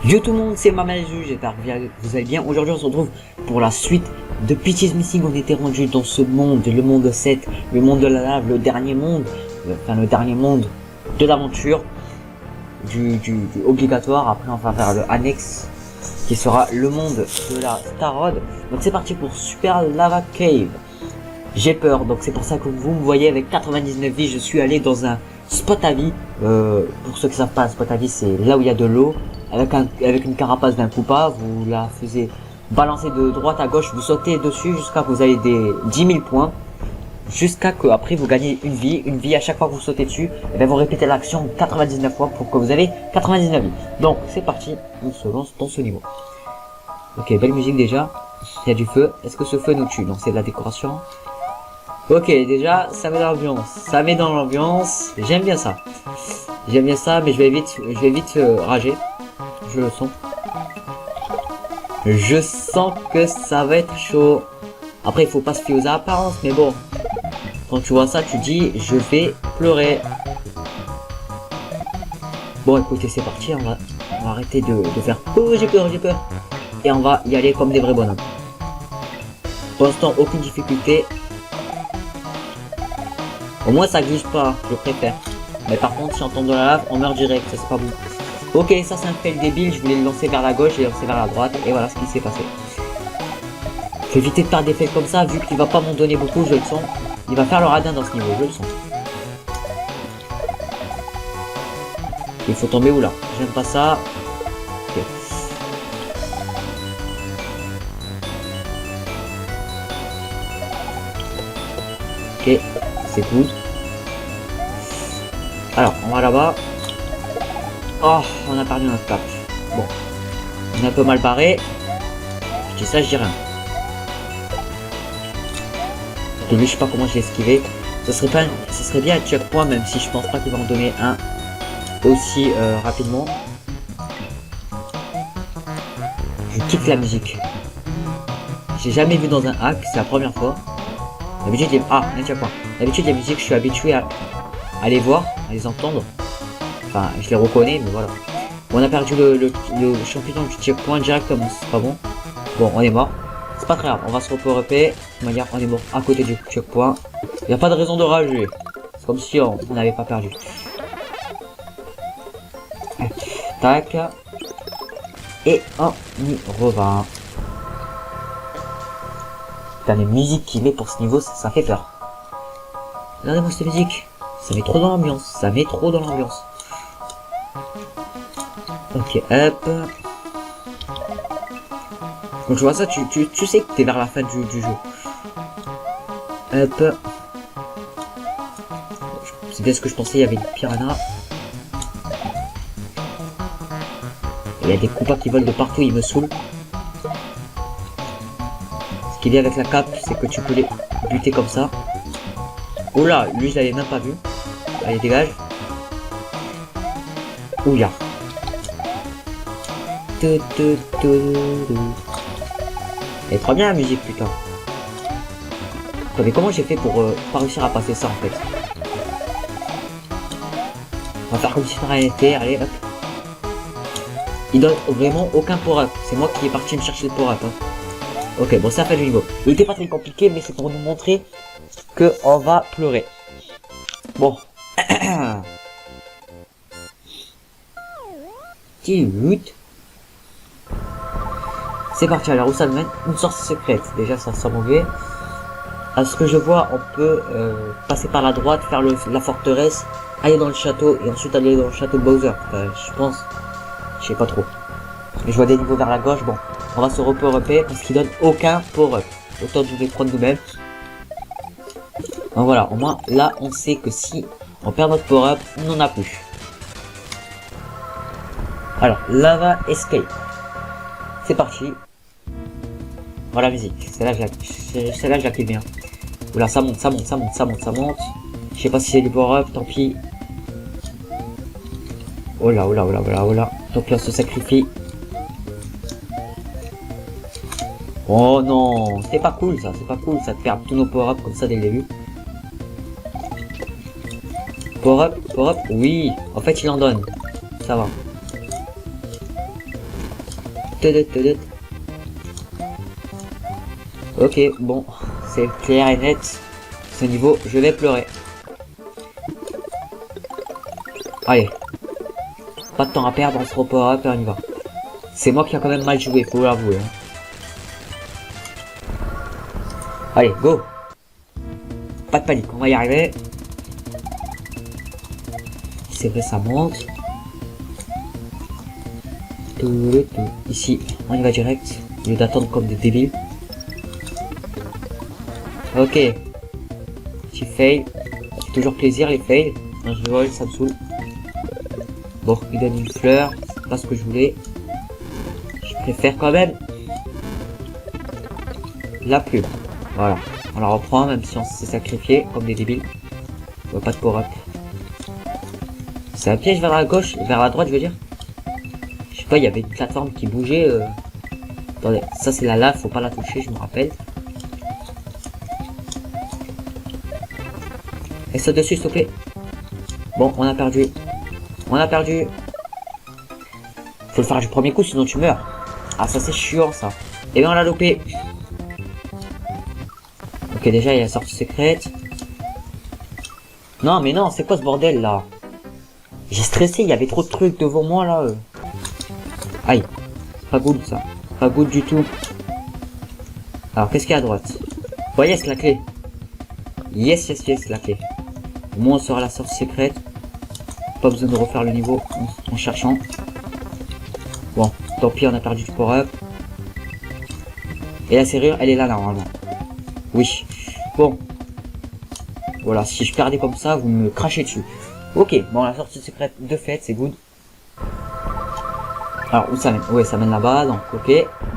Yo tout le monde, c'est Mamelzu, j'espère que vous allez bien. Aujourd'hui on se retrouve pour la suite de Peaches Missing. On était rendu dans ce monde, le monde 7, le monde de la lave, le dernier monde, le dernier monde de l'aventure, du obligatoire. Après on va faire le annexe, qui sera le monde de la Starod. Donc c'est parti pour Super Lava Cave. J'ai peur, donc c'est pour ça que vous me voyez avec 99 vies. Je suis allé dans un spot à vie. Pour ceux qui savent pas, un spot à vie, c'est là où il y a de l'eau. Avec une carapace d'un coupa, vous la faisiez balancer de droite à gauche, vous sautez dessus jusqu'à ce que vous avez des 10 000 points. Jusqu'à que après vous gagnez une vie à chaque fois que vous sautez dessus. Et bien vous répétez l'action 99 fois pour que vous avez 99 vies. Donc c'est parti, on se lance dans ce niveau. Ok, belle musique déjà. Il y a du feu. Est-ce que ce feu nous tue? Non, c'est de la décoration. Ok, déjà, ça met dans l'ambiance. Ça met dans l'ambiance. J'aime bien ça. J'aime bien ça, mais je vais vite rager. Je le sens. Je sens que ça va être chaud. Après, il faut pas se fier aux apparences, mais bon. Quand tu vois ça, tu dis, je vais pleurer. Bon, écoutez, c'est parti. On va arrêter de faire. Oh, j'ai peur. Et on va y aller comme des vrais bonhommes. Pour l'instant, aucune difficulté. Au moins ça glisse pas, je préfère. Mais par contre si on tombe dans la lave, on meurt direct, ça c'est pas bon. Ok, ça c'est un fail débile, je voulais le lancer vers la gauche et le lancer vers la droite, et voilà ce qui s'est passé. Faut éviter de faire des fails comme ça, vu qu'il va pas m'en donner beaucoup, je le sens. Il va faire le radin dans ce niveau, je le sens. Il faut tomber où là? J'aime pas ça. Ok. Ok, c'est good. Alors, on va là-bas. Oh, on a perdu notre cap. Bon, on est un peu mal barré. Je dis ça, je dis rien. Et lui, je sais pas comment je l'ai esquivé. Ce serait bien un checkpoint, même si je pense pas qu'il va en donner un aussi rapidement. Je kiffe la musique. J'ai jamais vu dans un hack, c'est la première fois. D'habitude, D'habitude, les musiques, je suis habitué à les voir, à les entendre. Enfin, je les reconnais, mais voilà. On a perdu le champignon du checkpoint directement, c'est pas bon. Bon, on est mort. C'est pas très grave, on va se repérer. De toute manière, on est mort à côté du checkpoint. Il n'y a pas de raison de rager. C'est comme si on n'avait pas perdu. Tac. Et on y revient. Putain, les musiques qu'il met pour ce niveau, ça fait peur. Regardez-moi cette musique. Ça met trop dans l'ambiance. Ok, hop. Quand tu vois ça, tu sais que t'es vers la fin du jeu. Hop. C'est bien ce que je pensais, il y avait des piranhas. Il y a des coupas qui volent de partout, ils me saoulent. Ce qui est bien avec la cape, c'est que tu peux les buter comme ça. Oula, lui je l'avais même pas vu. Allez, dégage. Ouya. Elle est trop bien la musique, putain. Mais comment j'ai fait pour pas réussir à passer ça en fait? On va faire comme si ça rien n'était, allez hop. Il donne vraiment aucun power-up. C'est moi qui est parti me chercher le power-up. Hein. Ok, bon, ça fait du niveau. Il était pas très compliqué, mais c'est pour nous montrer que on va pleurer. Bon. C'est parti, alors où ça mène? Une sortie secrète. Déjà, ça sent mauvais. À ce que je vois, on peut passer par la droite, faire la forteresse, aller dans le château et ensuite aller dans le château de Bowser. Je pense. Je sais pas trop. Et je vois des niveaux vers la gauche. Bon, on va se repérer parce qu'il donne aucun power-up. Autant nous les prendre nous-mêmes. Donc voilà, au moins là, on sait que si on perd notre power-up, on n'en a plus. Alors, Lava Escape. C'est parti. Voilà la musique. Celle-là, je la kiffe bien. Oula, ça monte. Je sais pas si c'est du power-up, tant pis. Oh là. Donc là, on se sacrifie. Oh non, c'est pas cool ça, ça te perd tous nos power-up comme ça dès le début. Power-up, oui. En fait, il en donne. Ça va. Ok, bon, c'est clair et net. Ce niveau, je vais pleurer. Allez. Pas de temps à perdre, on se repart et on y va. C'est moi qui a quand même mal joué, faut l'avouer. Hein. Allez, go. Pas de panique, on va y arriver. C'est vrai, ça monte. Ici, on y va direct. Au lieu d'attendre comme des débiles. Ok. Petit fail. Ça fait toujours plaisir les fails. Non, je vole, ça me saoule. Bon, il donne une fleur. C'est pas ce que je voulais. Je préfère quand même la plume. Voilà. On la reprend même si on s'est sacrifié comme des débiles. Pas de power-up. C'est un piège vers la gauche, vers la droite je veux dire. Je sais pas, il y avait une plateforme qui bougeait. Attendez, ça c'est la lave, faut pas la toucher, je me rappelle. Et saute dessus s'il te plaît. Bon, on a perdu. On a perdu. Faut le faire du premier coup sinon tu meurs. Ah ça c'est chiant ça. Et bien on l'a loupé. Ok déjà il y a la sortie secrète. Non mais non, c'est quoi ce bordel là? J'ai stressé, il y avait trop de trucs devant moi là. Aïe, c'est pas good ça. Pas good du tout. Alors qu'est-ce qu'il y a à droite? Oh yes la clé. Yes yes yes la clé. Au moins on sera la sortie secrète. Pas besoin de refaire le niveau en cherchant. Bon, tant pis on a perdu du power-up. Et la serrure elle est là normalement. Oui. Bon. Voilà, si je perdais comme ça, vous me crachez dessus. Ok, bon la sortie secrète de fait, c'est good. Alors où ça mène? Ouais, ça mène là-bas, donc ok.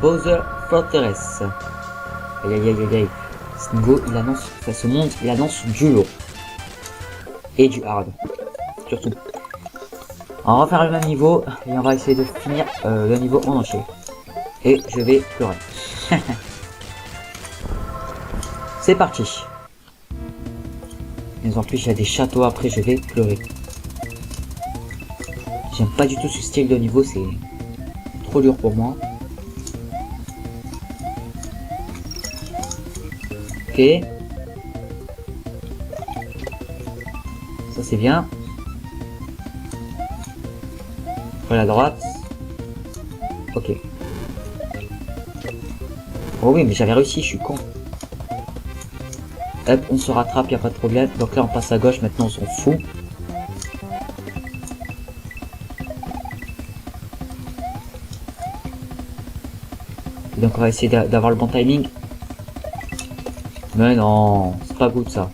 Bowser Fortress. Aïe aïe aïe aïe aïe. Ce niveau, il annonce, enfin ce monde, il annonce du lourd. Et du hard. Surtout. On va refaire le même niveau, et on va essayer de finir le niveau en entier. Et je vais pleurer. C'est parti. Mais en plus, il y a des châteaux après, je vais pleurer. J'aime pas du tout ce style de niveau, c'est trop dur pour moi. Ok. Ça c'est bien. Voilà à droite. Ok. Oh oui, mais j'avais réussi, je suis con. Hop, on se rattrape, y a pas de problème. Donc là on passe à gauche, maintenant on s'en fout. Donc on va essayer d'avoir le bon timing. Mais non, c'est pas good ça.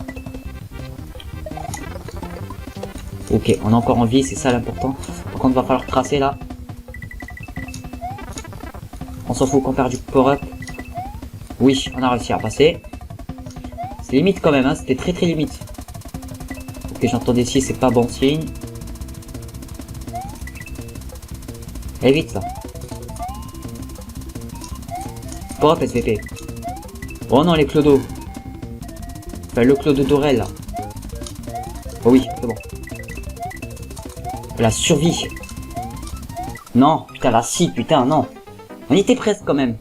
Ok, on est encore en vie, c'est ça l'important. Par contre, va falloir tracer là. On s'en fout qu'on perd du power-up. Oui, on a réussi à passer. C'est limite quand même, hein, c'était très limite. Ok, j'entendais ici, c'est pas bon signe. Allez vite ça. Power-up SVP. Oh non, les clodos. Enfin, le clodo d'Orel là. Oh oui, c'est bon. La survie. Non, putain, la scie, putain, non. On y était presque quand même.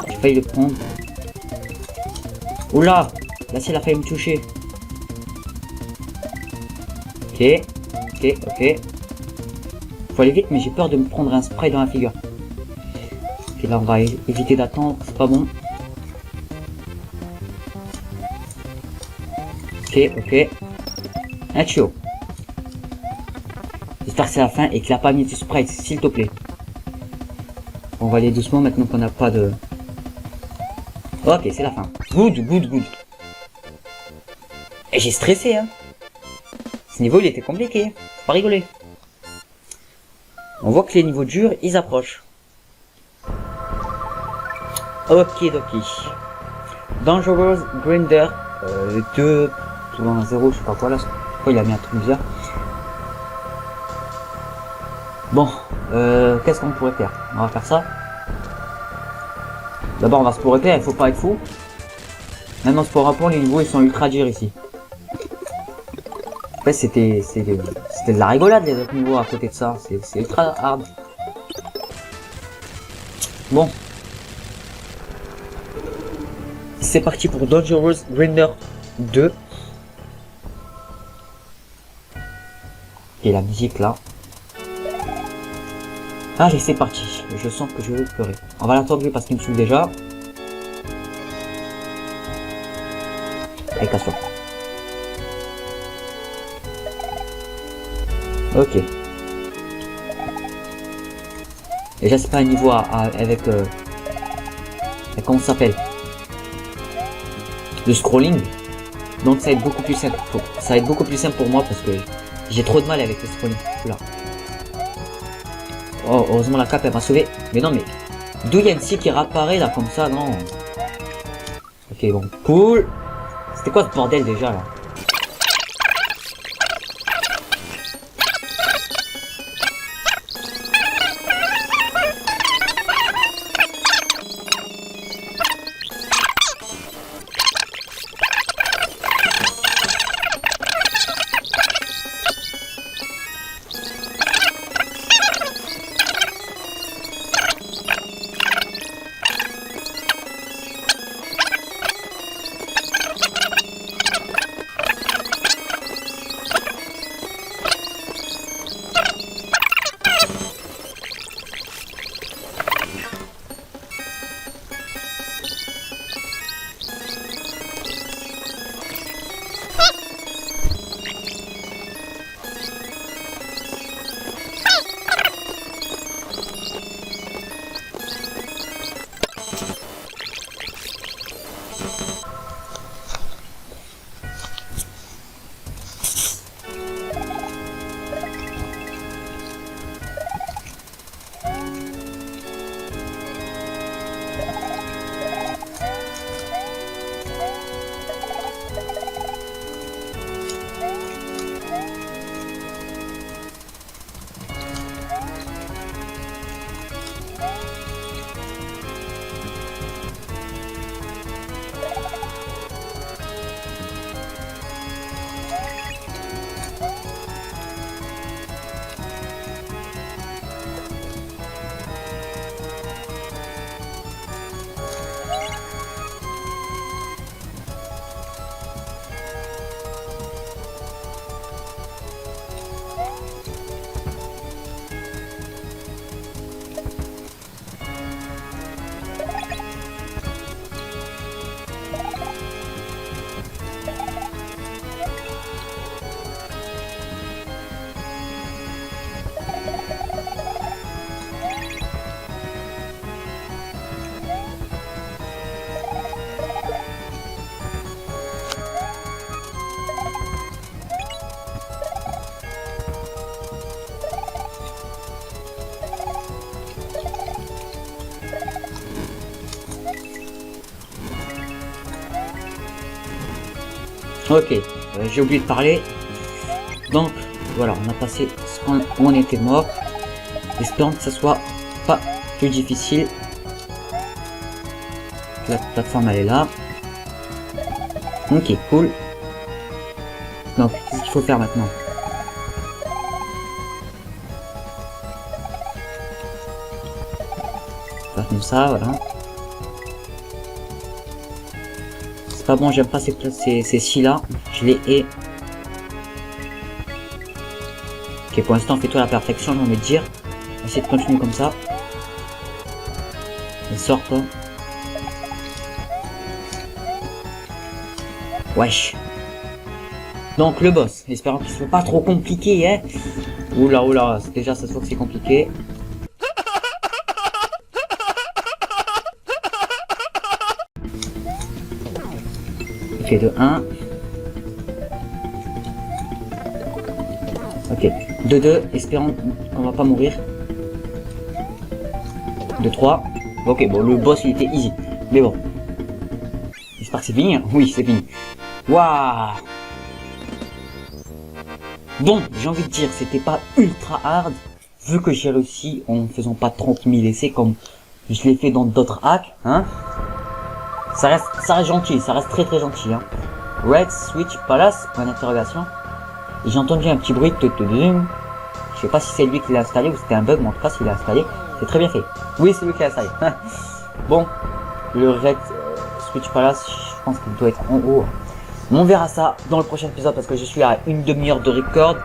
J'ai failli le prendre. Oula, là c'est la failli me toucher. Ok, ok. Faut aller vite mais j'ai peur de me prendre un spray dans la figure. Ok, là on va éviter d'attendre, c'est pas bon. Ok. Un tuyau. J'espère que c'est la fin et qu'il a pas mis du spray, s'il te plaît. On va aller doucement maintenant qu'on n'a pas de... Ok, c'est la fin. Good. Et j'ai stressé, hein. Ce niveau, il était compliqué. Faut pas rigoler. On voit que les niveaux durs, ils approchent. Ok. Dangerous Grinder 2, tout dans un 0, je sais pas quoi là. Pourquoi il a mis un truc bizarre. Bon, qu'est-ce qu'on pourrait faire? On va faire ça. D'abord on va se pour-épée, il faut pas être fou. Même dans ce pour-rapport, les niveaux ils sont ultra durs ici. Après c'était de la rigolade les autres niveaux à côté de ça, c'est ultra hard. Bon. C'est parti pour Dangerous Grinder 2. Et la musique là. Allez, c'est parti. Je sens que je vais pleurer. On va l'attendre lui parce qu'il me saoule déjà. Allez, casse-toi. Ok. Déjà, c'est pas un niveau avec... comment ça s'appelle? Le scrolling. Donc ça va être beaucoup plus simple. Ça va être beaucoup plus simple pour moi parce que j'ai trop de mal avec le scrolling. Là. Oh, heureusement la cape elle m'a sauvé. Mais non mais d'où il y a une scie qui réapparaît là comme ça, non. Ok bon, cool. C'était quoi ce bordel déjà là? Ok, j'ai oublié de parler. Donc voilà, on a passé ce qu'on on était mort. Espérons que ça soit pas plus difficile. La plateforme elle est là. Ok, cool. Donc qu'est-ce qu'il faut faire maintenant? Faire comme ça, voilà. Pas bon, j'aime pas ces scies là, je les hais. Ok, pour l'instant fais-toi la perfection, j'ai envie de dire. Essaye de continuer comme ça. Et sort quoi. Wesh. Donc le boss, espérons qu'il soit pas trop compliqué, hein. Oula oula, déjà ça se voit que c'est compliqué. Ok, de 1. Ok, de 2, espérons qu'on va pas mourir. De 3. Ok, bon, le boss il était easy. Mais bon. J'espère que c'est fini. Oui, c'est fini. Waouh. Bon, j'ai envie de dire, c'était pas ultra hard, vu que j'ai réussi en faisant pas 30 000 essais comme je l'ai fait dans d'autres hacks, hein. Ça reste gentil, ça reste très gentil, hein. Red Switch Palace, point d'interrogation. Et j'ai entendu un petit bruit, je sais pas si c'est lui qui l'a installé ou c'était un bug, mais en tout cas s'il l'a installé, c'est très bien fait. Oui, c'est lui qui l'a installé. Bon, le Red Switch Palace, je pense qu'il doit être en haut. On verra ça dans le prochain épisode parce que je suis à une demi-heure de record.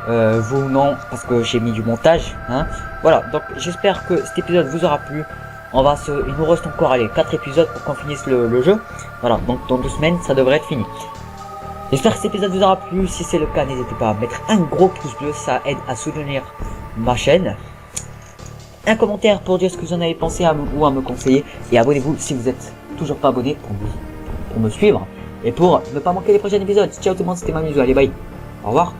Vous non, parce que j'ai mis du montage, hein. Voilà, donc j'espère que cet épisode vous aura plu. Il nous reste encore, allez, 4 épisodes pour qu'on finisse le jeu. Voilà, donc dans 2 semaines, ça devrait être fini. J'espère que cet épisode vous aura plu. Si c'est le cas, n'hésitez pas à mettre un gros pouce bleu, ça aide à soutenir ma chaîne. Un commentaire pour dire ce que vous en avez pensé ou à me conseiller. Et abonnez-vous si vous êtes toujours pas abonné pour me suivre. Et pour ne pas manquer les prochains épisodes. Ciao tout le monde, c'était Mamuzo, allez bye. Au revoir.